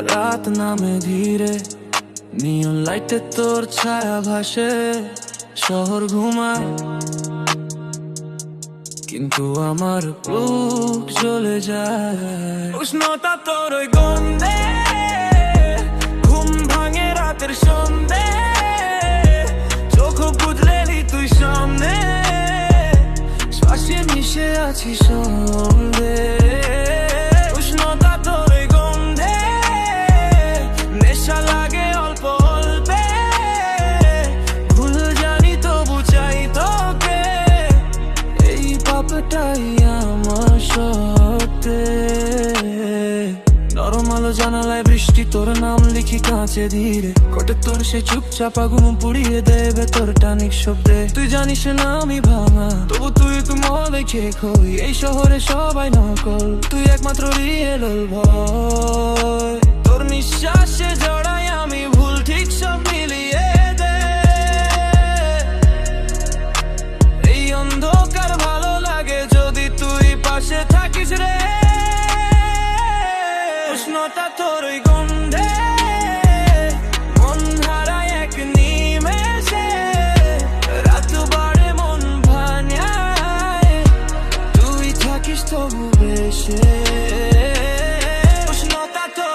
রাত নামে ধীরে, নিয়ন লাইটে তোর ছায়া ভাসে, শহর ঘুমায় কিন্তু আমার বুক জ্বলে যায়। উষ্ণতা তোর ওই গন্ধে ঘুম ভাঙে রাতের সন্ধে, চোখ বুঝলেনি তুই সামনে, শ্বাসে মিশে আছি সন্ধে। উষ্ণতা তোর ওই গন্ধে নেশা লাগে অল্প অল্পে, ভুল জানি তবু চাই তোকে, এই পাপটাই আমার সত্যে। নরম আলো জানালায় বৃষ্টি, তোর নাম লিখি কাঁচে ধীরে, কোটে তোর সে চুপচাপা ঘুম পুড়িয়ে দেবে তোর টানিক শব্দে। তুই জানিস না আমি ভাঙা, তবু তুই দেখে কই, এই শহরে সবাই নকল, তুই একমাত্র রিয়েল ভয়। তোর নিঃশ্বাসে জড়া